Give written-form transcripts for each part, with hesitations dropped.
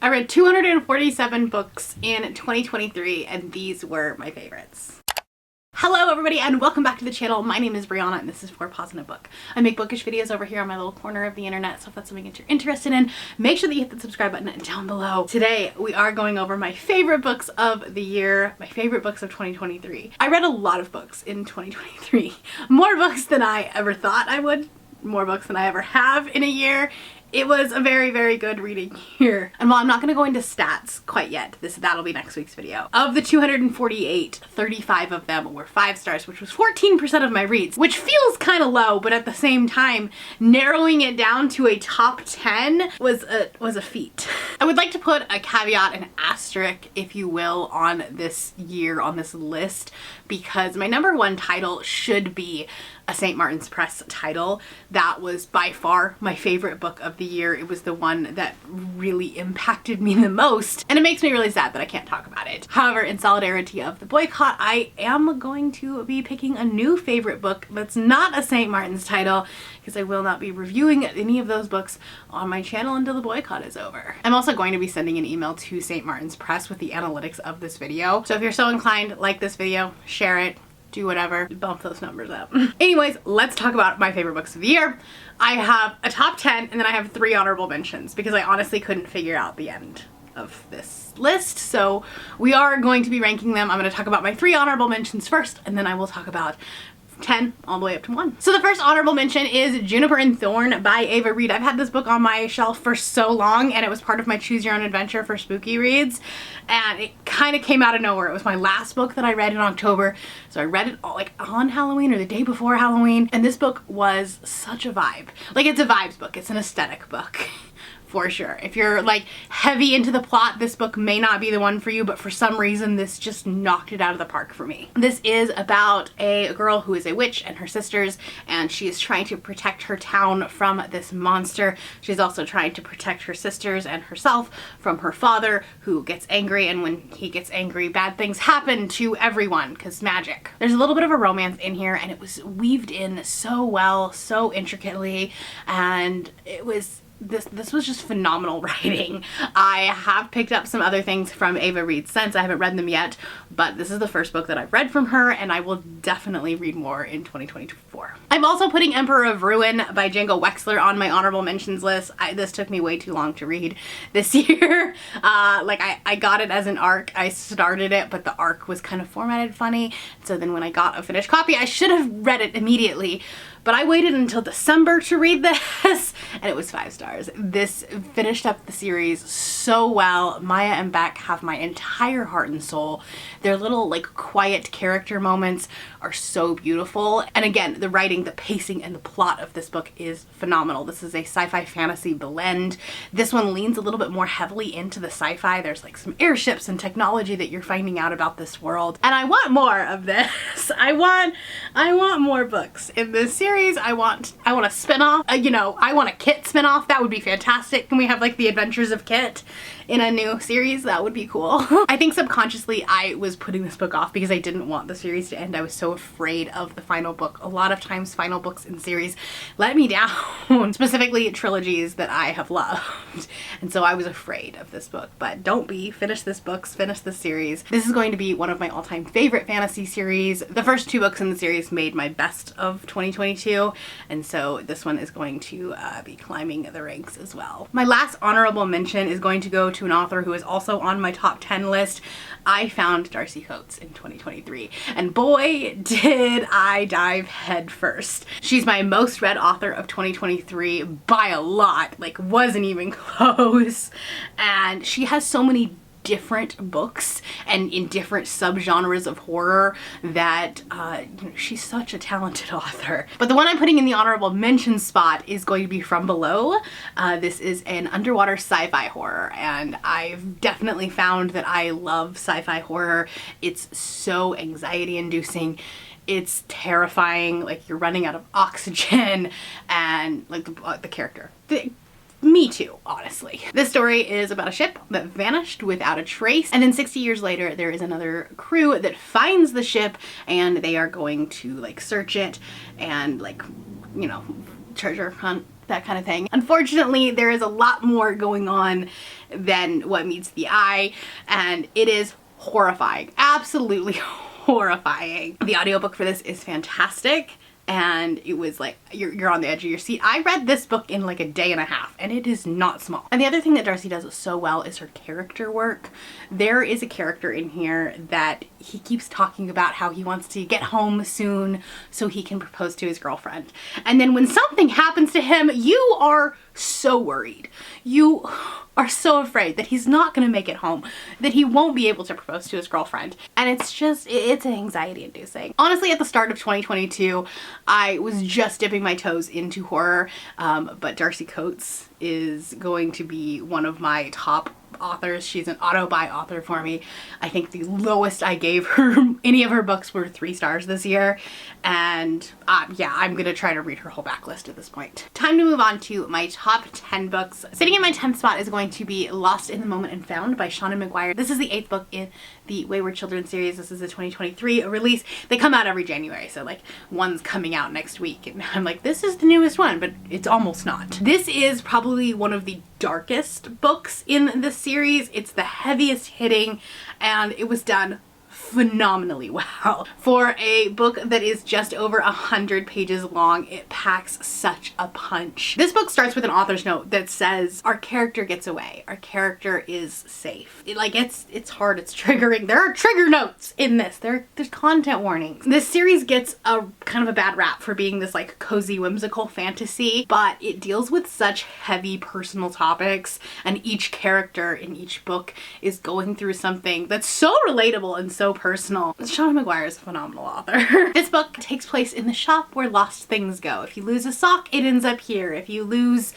I read 247 books in 2023 and these were my favorites. Hello everybody and welcome back to the channel. My name is Brianna and this is For Pause in a Book. I make bookish videos over here on my little corner of the internet, so if that's something that you're interested in, make sure that you hit the subscribe button down below. Today we are going over my favorite books of the year, my favorite books of 2023. I read a lot of books in 2023. More books than I ever thought I would, more books than I ever have in a year. It was a very, very good reading year. And while I'm not gonna go into stats quite yet, that'll be next week's video. Of the 248, 35 of them were 5 stars, which was 14% of my reads, which feels kind of low, but at the same time, narrowing it down to a top 10 was a feat. I would like to put a caveat, an asterisk, if you will, on this year, on this list, because my number one title should be a St. Martin's Press title. That was by far my favorite book of the year. It was the one that really impacted me the most, and it makes me really sad that I can't talk about it. However, in solidarity of the boycott, I am going to be picking a new favorite book that's not a St. Martin's title, because I will not be reviewing any of those books on my channel until the boycott is over. I'm also going to be sending an email to St. Martin's Press with the analytics of this video. So if you're so inclined, like this video, share it, do whatever, bump those numbers up. Anyways, let's talk about my favorite books of the year. I have a top 10 and then I have 3 honorable mentions because I honestly couldn't figure out the end of this list. So we are going to be ranking them. I'm going to talk about my 3 honorable mentions first and then I will talk about 10 all the way up to 1. So the first honorable mention is Juniper and Thorn by Ava Reid. I've had this book on my shelf for so long and it was part of my Choose Your Own Adventure for spooky reads, and it kind of came out of nowhere. It was my last book that I read in October, so I read it all, like on Halloween or the day before Halloween, and this book was such a vibe. Like, it's a vibes book, it's an aesthetic book. For sure. If you're like heavy into the plot, this book may not be the one for you, but for some reason this just knocked it out of the park for me. This is about a girl who is a witch and her sisters, and she is trying to protect her town from this monster. She's also trying to protect her sisters and herself from her father, who gets angry, and when he gets angry, bad things happen to everyone because magic. There's a little bit of a romance in here and it was weaved in so well, so intricately, and it was this was just phenomenal writing. I have picked up some other things from Ava Reid since. I haven't read them yet, but this is the first book that I've read from her and I will definitely read more in 2024. I'm also putting Emperor of Ruin by Django Wexler on my honorable mentions list. This took me way too long to read this year. I got it as an arc. I started it, but the arc was kind of formatted funny. So then when I got a finished copy, I should have read it immediately. But I waited until December to read this, and it was 5 stars. This finished up the series so well. Maya and Beck have my entire heart and soul. Their little like quiet character moments are so beautiful. And again, the writing, the pacing, and the plot of this book is phenomenal. This is a sci-fi fantasy blend. This one leans a little bit more heavily into the sci-fi. There's like some airships and technology that you're finding out about this world. And I want more of this. I want more books in this series. I want a spin-off. I want a Kit spin-off. That would be fantastic. Can we have like the adventures of Kit in a new series? That would be cool. I think subconsciously I was putting this book off because I didn't want the series to end. I was so afraid of the final book. A lot of times final books in series let me down, specifically trilogies that I have loved. And so I was afraid of this book, but don't be. Finish this book, finish this series. This is going to be one of my all-time favorite fantasy series. The first 2 books in the series made my best of 2022, and so this one is going to be climbing the ranks as well. My last honorable mention is going to go to an author who is also on my top 10 list. I found Darcy Coates in 2023, and boy did I dive head first. She's my most read author of 2023 by a lot, like wasn't even close, and she has so many different books and in different subgenres of horror that she's such a talented author. But the one I'm putting in the honorable mention spot is going to be From Below. This is an underwater sci-fi horror, and I've definitely found that I love sci-fi horror. It's so anxiety inducing. It's terrifying, like you're running out of oxygen, and like the character. Me too, honestly. This story is about a ship that vanished without a trace, and then 60 years later there is another crew that finds the ship and they are going to like search it and like, you know, treasure hunt that kind of thing. Unfortunately, there is a lot more going on than what meets the eye, and it is horrifying. Absolutely horrifying. The audiobook for this is fantastic. And it was like, you're on the edge of your seat. I read this book in like a day and a half, and it is not small. And the other thing that Darcy does so well is her character work. There is a character in here that he keeps talking about how he wants to get home soon so he can propose to his girlfriend. And then when something happens to him, you are so worried. You are so afraid that he's not going to make it home, that he won't be able to propose to his girlfriend. And it's anxiety inducing. Honestly, at the start of 2022, I was just dipping my toes into horror, but Darcy Coates is going to be one of my top authors. She's an auto-buy author for me. I think the lowest I gave her any of her books were 3 stars this year, and yeah, I'm gonna try to read her whole backlist at this point. Time to move on to my top 10 books. Sitting in my 10th spot is going to be Lost in the Moment and Found by Shauna Maguire. This is the 8th book in the Wayward Children series. This is a 2023 release. They come out every January, so like one's coming out next week, and I'm like, this is the newest one, but it's almost not. This is probably one of the darkest books in the series. It's the heaviest hitting, and it was done phenomenally well. For a book that is just over 100 pages long, it packs such a punch. This book starts with an author's note that says, our character gets away. Our character is safe. It's hard, it's triggering. There are trigger notes in this. There's content warnings. This series gets a kind of a bad rap for being this like cozy, whimsical fantasy, but it deals with such heavy personal topics, and each character in each book is going through something that's so relatable and so personal. Shauna Maguire is a phenomenal author. This book takes place in the shop where lost things go. If you lose a sock, it ends up here. If you lose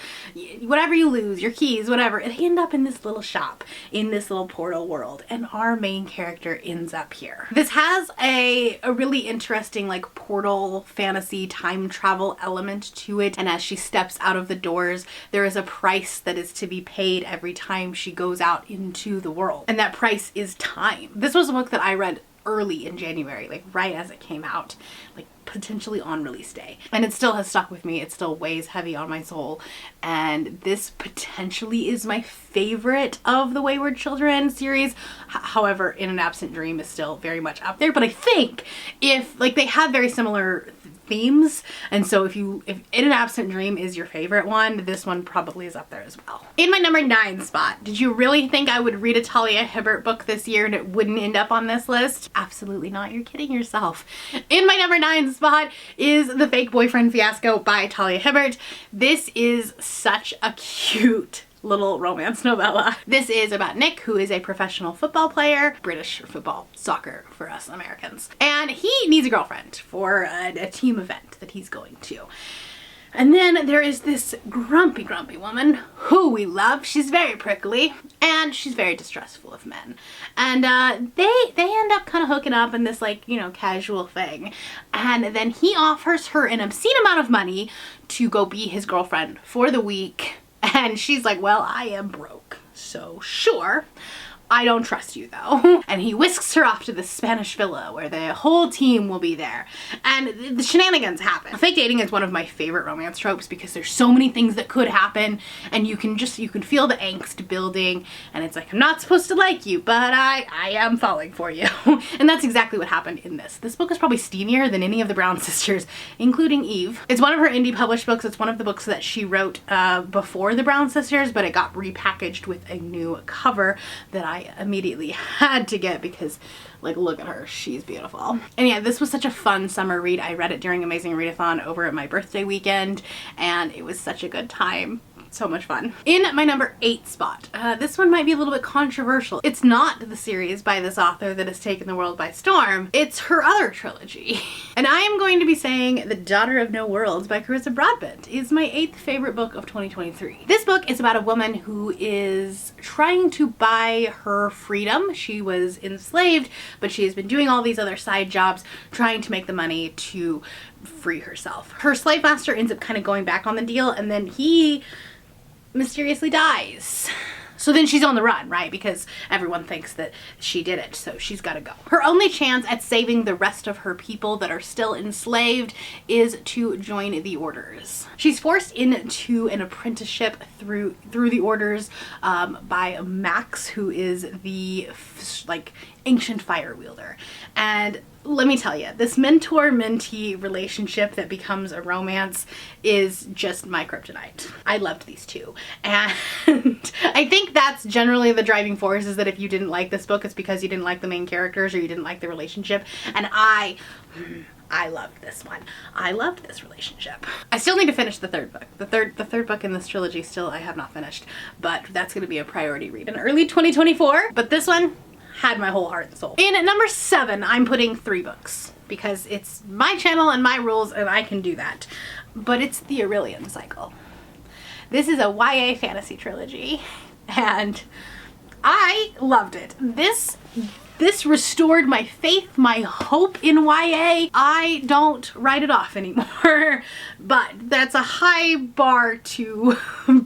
whatever you lose, your keys, whatever, they end up in this little shop, in this little portal world, and our main character ends up here. This has a really interesting like portal fantasy time travel element to it, and as she steps out of the doors, there is a price that is to be paid every time she goes out into the world, and that price is time. This was a book that I read early in January, like right as it came out, like potentially on release day, and it still has stuck with me. It still weighs heavy on my soul, and this potentially is my favorite of the Wayward Children series. However, In an Absent Dream is still very much up there, but I think if like they have very similar themes, and so if In an Absent Dream is your favorite one, this one probably is up there as well. In my number 9 spot, did you really think I would read a Talia Hibbert book this year and it wouldn't end up on this list? Absolutely not. You're kidding yourself. In my number 9 spot is The Fake Boyfriend Fiasco by Talia Hibbert. This is such a cute little romance novella. This is about Nick, who is a professional football player, British football, soccer for us Americans, and he needs a girlfriend for a team event that he's going to. And then there is this grumpy woman who we love. She's very prickly, and she's very distrustful of men. And they end up kind of hooking up in this like, you know, casual thing. And then he offers her an obscene amount of money to go be his girlfriend for the week. And she's like, well, I am broke, so sure. I don't trust you though. And he whisks her off to the Spanish villa where the whole team will be there. And the shenanigans happen. Fake dating is one of my favorite romance tropes because there's so many things that could happen, and you can feel the angst building, and it's like, I'm not supposed to like you, but I am falling for you. And that's exactly what happened in this. This book is probably steamier than any of the Brown sisters, including Eve. It's one of her indie published books. It's one of the books that she wrote before the Brown sisters, but it got repackaged with a new cover that I immediately had to get because, like, look at her, she's beautiful. And yeah, this was such a fun summer read. I read it during Amazing Readathon over at my birthday weekend, and it was such a good time. So much fun. In my number 8 spot, this one might be a little bit controversial. It's not the series by this author that has taken the world by storm. It's her other trilogy. And I am going to be saying The Daughter of No Worlds by Carissa Broadbent is my 8th favorite book of 2023. This book is about a woman who is trying to buy her freedom. She was enslaved, but she has been doing all these other side jobs trying to make the money to free herself. Her slave master ends up kind of going back on the deal, and then he mysteriously dies. So then she's on the run, right? Because everyone thinks that she did it, so she's got to go. Her only chance at saving the rest of her people that are still enslaved is to join the orders. She's forced into an apprenticeship through the orders by Max, who is the like ancient fire wielder. And let me tell you, this mentor-mentee relationship that becomes a romance is just my kryptonite. I loved these two. And I think that's generally the driving force, is that if you didn't like this book, it's because you didn't like the main characters or you didn't like the relationship. And I loved this one. I loved this relationship. I still need to finish the third book. The third book in this trilogy still I have not finished, but that's going to be a priority read in early 2024. But this one had my whole heart and soul. In at number 7, I'm putting 3 books because it's my channel and my rules and I can do that. But it's the Aurelian Cycle. This is a YA fantasy trilogy and I loved it. This restored my faith, my hope in YA. I don't write it off anymore, but that's a high bar to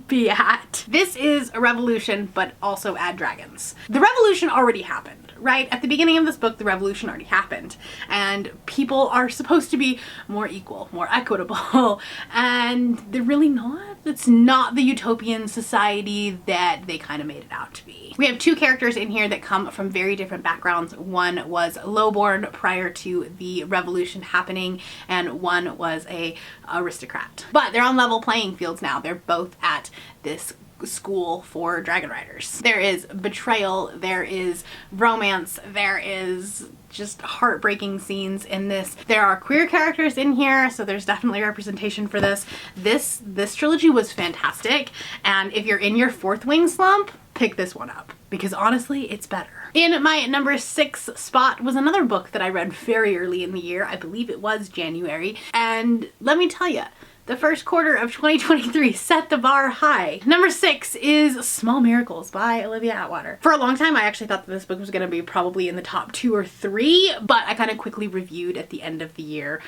be at. This is a revolution, but also add dragons. The revolution already happened, right? At the beginning of this book, the revolution already happened, and people are supposed to be more equal, more equitable, and they're really not. It's not the utopian society that they kind of made it out to be. We have 2 characters in here that come from very different backgrounds. One was lowborn prior to the revolution happening, and one was a aristocrat. But they're on level playing fields now. They're both at this school for dragon riders. There is betrayal, there is romance, there is just heartbreaking scenes in this. There are queer characters in here, so there's definitely representation for this. This trilogy was fantastic, and if you're in your 4th wing slump, pick this one up because honestly, it's better. In my number 6 spot was another book that I read very early in the year. I believe it was January, and let me tell you, the first quarter of 2023 set the bar high. Number 6 is Small Miracles by Olivia Atwater. For a long time, I actually thought that this book was going to be probably in the top 2 or 3, but I kind of quickly reviewed at the end of the year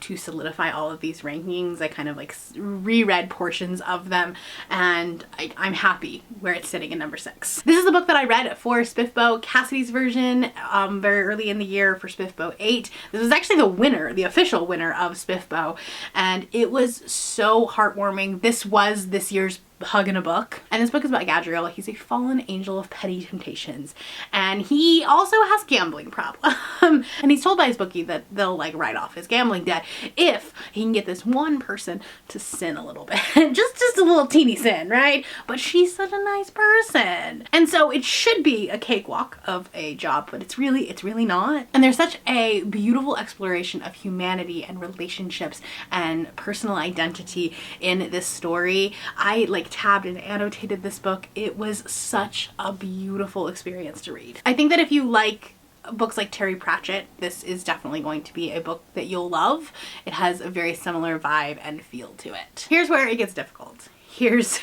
to solidify all of these rankings. I kind of like reread portions of them, and I'm happy where it's sitting in number 6. This is the book that I read for Spiffbo, Cassidy's version, very early in the year for Spiffbo 8. This was actually the winner, the official winner of Spiffbo, and it was so heartwarming. This was this year's hug in a book. And this book is about Gadriel. He's a fallen angel of petty temptations, and he also has gambling problem. And he's told by his bookie that they'll like write off his gambling debt if he can get this one person to sin a little bit. just a little teeny sin, right? But she's such a nice person, and so it should be a cakewalk of a job, but it's really not. And there's such a beautiful exploration of humanity and relationships and personal identity in this story. I like tabbed and annotated this book. It was such a beautiful experience to read. I think that if you like books like Terry Pratchett, this is definitely going to be a book that you'll love. It has a very similar vibe and feel to it. Here's where it gets difficult. Here's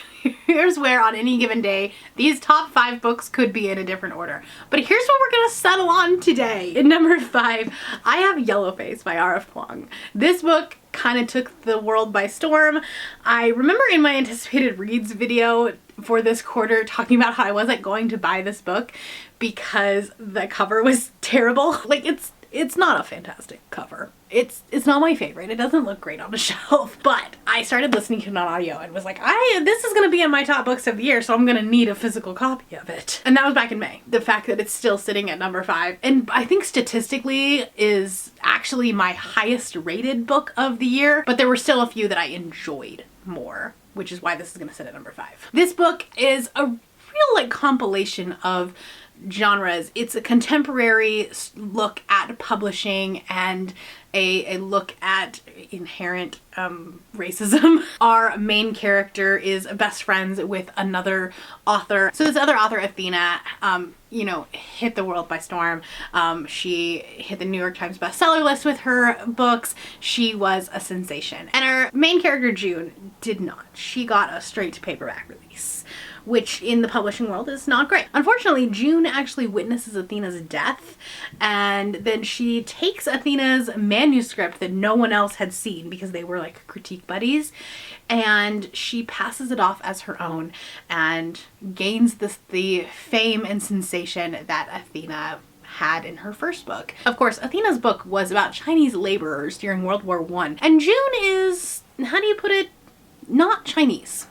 where on any given day these top 5 books could be in a different order. But here's what we're gonna settle on today. In number 5, I have Yellowface by R.F. Kuang. This book kind of took the world by storm. I remember in my anticipated reads video for this quarter talking about how I wasn't going to buy this book because the cover was terrible. Like it's not a fantastic cover. It's not my favorite. It doesn't look great on the shelf, but I started listening to it on audio and was like, this is gonna be in my top books of the year, so I'm gonna need a physical copy of it. And that was back in May. The fact that it's still sitting at number 5, and I think statistically is actually my highest rated book of the year, but there were still a few that I enjoyed more, which is why this is gonna sit at number 5. This book is a real like compilation of genres. It's a contemporary look at publishing and a look at inherent racism. Our main character is best friends with another author. So this other author, Athena, you know, hit the world by storm. She hit the New York Times bestseller list with her books. She was a sensation. And our main character, June, did not. She got a straight to paperback release, which in the publishing world is not great. Unfortunately, June actually witnesses Athena's death, and then she takes Athena's manuscript that no one else had seen because they were like critique buddies, and she passes it off as her own and gains the fame and sensation that Athena had in her first book. Of course, Athena's book was about Chinese laborers during World War I, and June is, how do you put it, not Chinese.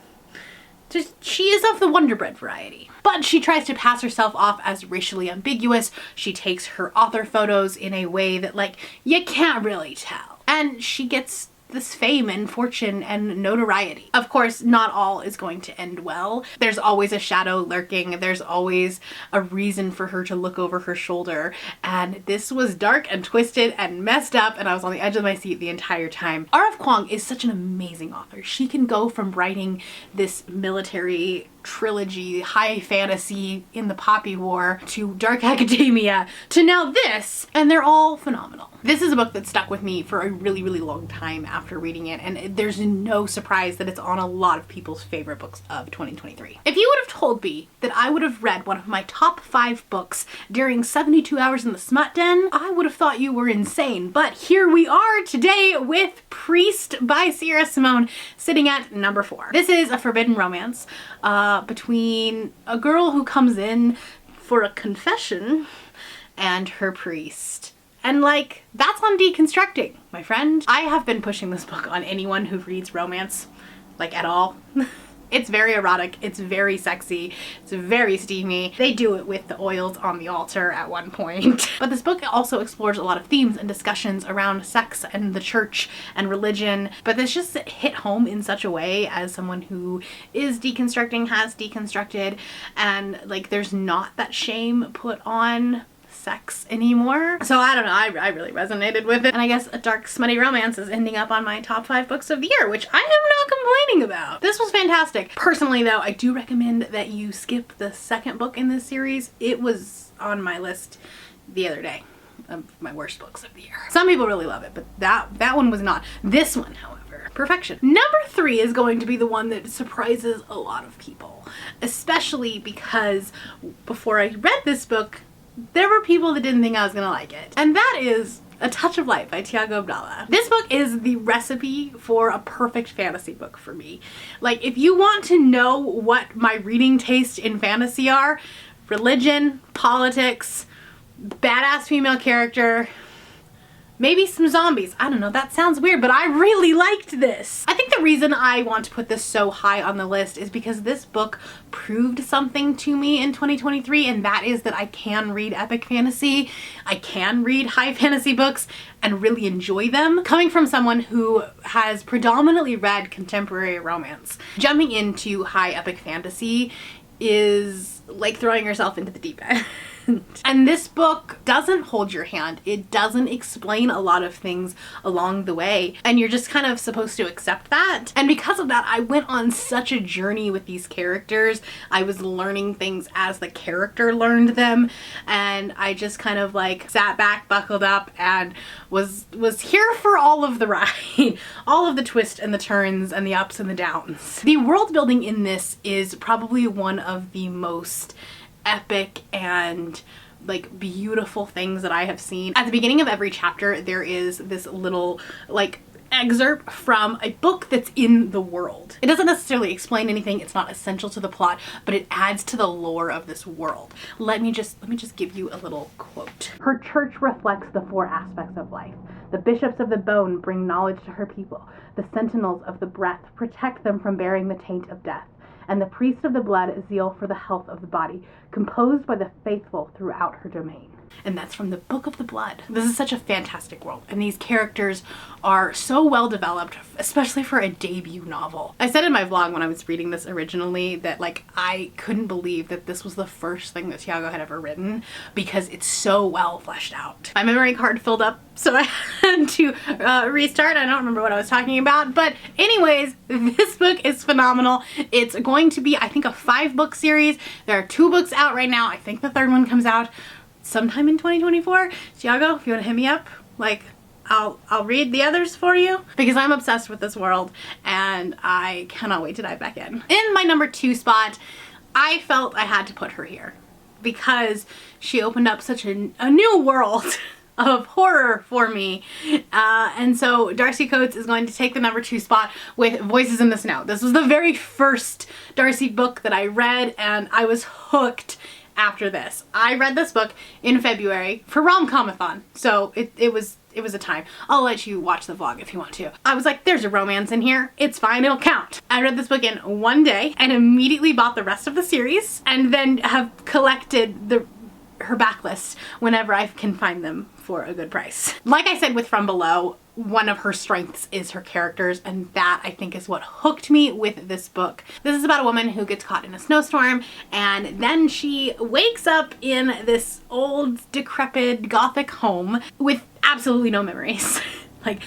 She is of the Wonder Bread variety. But she tries to pass herself off as racially ambiguous. She takes her author photos in a way that, like, you can't really tell. And she gets this fame and fortune and notoriety. Of course, not all is going to end well. There's always a shadow lurking. There's always a reason for her to look over her shoulder. And this was dark and twisted and messed up, and I was on the edge of my seat the entire time. R.F. Kuang is such an amazing author. She can go from writing this military trilogy, high fantasy in the Poppy War, to dark academia, to now this, and they're all phenomenal. This is a book that stuck with me for a really, really long time after reading it, and there's no surprise that it's on a lot of people's favorite books of 2023. If you would have told me that I would have read one of my top 5 books during 72 hours in the smut den, I would have thought you were insane. But here we are today with Priest by Sierra Simone sitting at number 4. This is a forbidden romance between a girl who comes in for a confession and her priest. And like, that's on deconstructing, my friend. I have been pushing this book on anyone who reads romance, like, at all. It's very erotic, it's very sexy, it's very steamy. They do it with the oils on the altar at one point. But this book also explores a lot of themes and discussions around sex and the church and religion. But this just hit home in such a way as someone who is deconstructing, has deconstructed, and like, there's not that shame put on sex anymore. So I don't know, I really resonated with it. And I guess a dark, smutty romance is ending up on my top 5 books of the year, which I am not complaining about. This was fantastic. Personally though, I do recommend that you skip the second book in this series. It was on my list the other day of my worst books of the year. Some people really love it, but that one was not. This one, however, perfection. Number 3 is going to be the one that surprises a lot of people, especially because before I read this book, there were people that didn't think I was gonna like it. And that is A Touch of Light by Tiago Abdallah. This book is the recipe for a perfect fantasy book for me. Like, if you want to know what my reading taste in fantasy are, religion, politics, badass female character, maybe some zombies. I don't know, that sounds weird, but I really liked this. I think the reason I want to put this so high on the list is because this book proved something to me in 2023, and that is that I can read epic fantasy, I can read high fantasy books and really enjoy them. Coming from someone who has predominantly read contemporary romance, jumping into high epic fantasy is like throwing yourself into the deep end. And this book doesn't hold your hand. It doesn't explain a lot of things along the way, and you're just kind of supposed to accept that. And because of that, I went on such a journey with these characters. I was learning things as the character learned them, and I just kind of like sat back, buckled up, and was here for all of the ride. All of the twists and the turns and the ups and the downs. The world building in this is probably one of the most epic and like beautiful things that I have seen. At the beginning of every chapter, there is this little like excerpt from a book that's in the world. It doesn't necessarily explain anything, it's not essential to the plot, but it adds to the lore of this world. Let me just give you a little quote. Her church reflects the 4 aspects of life. The bishops of the bone bring knowledge to her people. The sentinels of the breath protect them from bearing the taint of death. And the priest of the blood is zeal for the health of the body, composed by the faithful throughout her domain. And that's from the Book of the Blood. This is such a fantastic world, and these characters are so well developed, especially for a debut novel. I said in my vlog when I was reading this originally that like I couldn't believe that this was the first thing that Tiago had ever written because it's so well fleshed out. My memory card filled up, so I had to restart. I don't remember what I was talking about, but anyways, this book is phenomenal. It's going to be, I think, a 5-book series. There are 2 books out right now. I think the 3rd one comes out sometime in 2024. Tiago, if you want to hit me up, like, I'll read the others for you because I'm obsessed with this world and I cannot wait to dive back in. In my number 2 spot, I felt I had to put her here because she opened up such a new world of horror for me. And so Darcy Coates is going to take the #2 spot with Voices in the Snow. This was the very first Darcy book that I read, and I was hooked after this. I read this book in February for Rom-Comathon, so it was a time. I'll let you watch the vlog if you want to. I was like, there's a romance in here. It's fine, it'll count. I read this book in one day and immediately bought the rest of the series, and then have collected her backlist whenever I can find them for a good price. Like I said with From Below, one of her strengths is her characters, and that I think is what hooked me with this book. This is about a woman who gets caught in a snowstorm, and then she wakes up in this old decrepit gothic home with absolutely no memories. Like,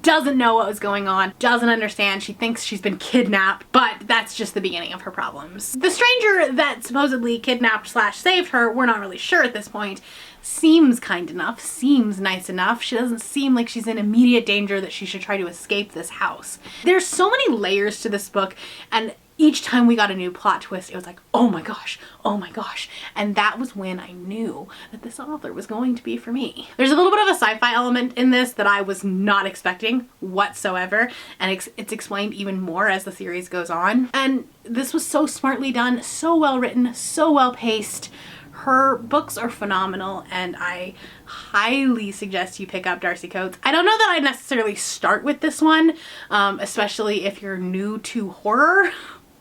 doesn't know what was going on, doesn't understand, she thinks she's been kidnapped, but that's just the beginning of her problems. The stranger that supposedly kidnapped / saved her, we're not really sure at this point, seems kind enough, seems nice enough. She doesn't seem like she's in immediate danger that she should try to escape this house. There's so many layers to this book, and each time we got a new plot twist, it was like, oh my gosh, oh my gosh. And that was when I knew that this author was going to be for me. There's a little bit of a sci-fi element in this that I was not expecting whatsoever, and it's explained even more as the series goes on. And this was so smartly done, so well written, so well paced. Her books are phenomenal, and I highly suggest you pick up Darcy Coates. I don't know that I'd necessarily start with this one, especially if you're new to horror,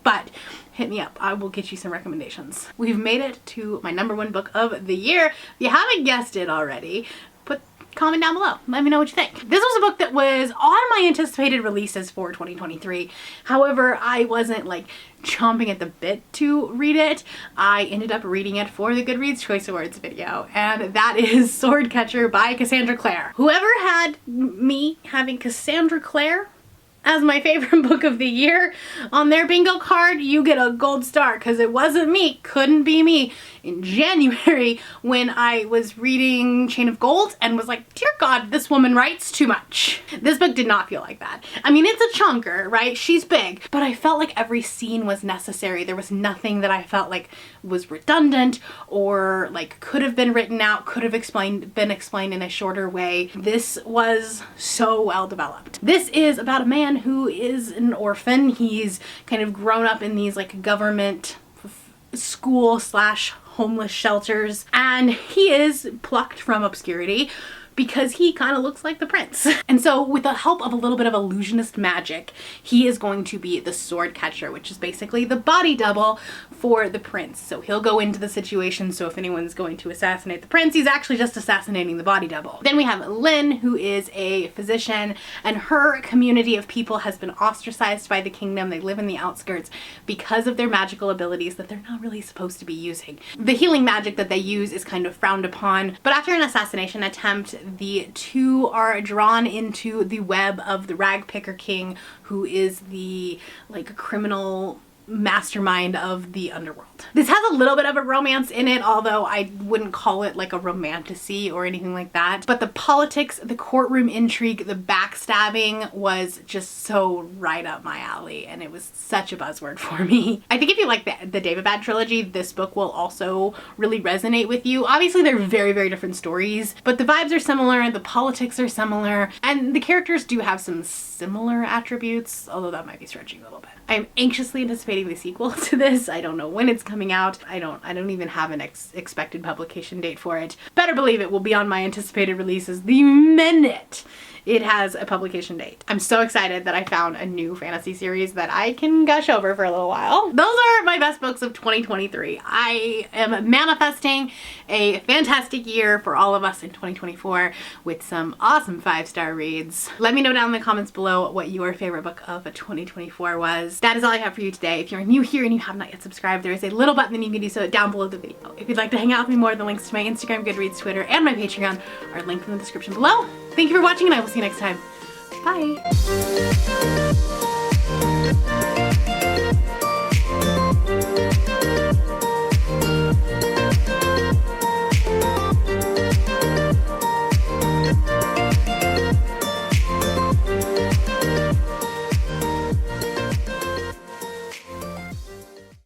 but hit me up. I will get you some recommendations. We've made it to my #1 book of the year. If you haven't guessed it already, comment down below. Let me know what you think. This was a book that was on my anticipated releases for 2023. However, I wasn't like chomping at the bit to read it. I ended up reading it for the Goodreads Choice Awards video, and that is Swordcatcher by Cassandra Clare. Whoever had me having Cassandra Clare as my favorite book of the year on their bingo card, you get a gold star, because it wasn't me, couldn't be me. In January, when I was reading Chain of Gold and was like, dear God, this woman writes too much. This book did not feel like that. I mean, it's a chunker, right? She's big, but I felt like every scene was necessary. There was nothing that I felt like was redundant or like could have been written out, could have been explained in a shorter way. This was so well developed. This is about a man who is an orphan. He's kind of grown up in these like government school / homeless shelters, and he is plucked from obscurity because he kind of looks like the prince. And so with the help of a little bit of illusionist magic, he is going to be the sword catcher, which is basically the body double for the prince. So he'll go into the situation, so if anyone's going to assassinate the prince, he's actually just assassinating the body double. Then we have Lynn, who is a physician, and her community of people has been ostracized by the kingdom. They live in the outskirts because of their magical abilities that they're not really supposed to be using. The healing magic that they use is kind of frowned upon, but after an assassination attempt, the two are drawn into the web of the rag picker king, who is the like criminal mastermind of the underworld. This has a little bit of a romance in it, although I wouldn't call it like a romantasy or anything like that. But the politics, the courtroom intrigue, the backstabbing was just so right up my alley, and it was such a buzzword for me. I think if you like the Daevabad trilogy, this book will also really resonate with you. Obviously, they're very, very different stories, but the vibes are similar, the politics are similar, and the characters do have some similar attributes, although that might be stretching a little bit. I'm anxiously anticipating the sequel to this. I don't know when it's coming out. I don't even have an expected publication date for it. Better believe it will be on my anticipated releases the minute it has a publication date. I'm so excited that I found a new fantasy series that I can gush over for a little while. Those are my best books of 2023. I am manifesting a fantastic year for all of us in 2024 with some awesome 5-star reads. Let me know down in the comments below what your favorite book of 2024 was. That is all I have for you today. If you're new here and you have not yet subscribed, there is a little button that you can do so down below the video. If you'd like to hang out with me more, the links to my Instagram, Goodreads, Twitter, and my Patreon are linked in the description below. Thank you for watching, and I will see you next time. Bye!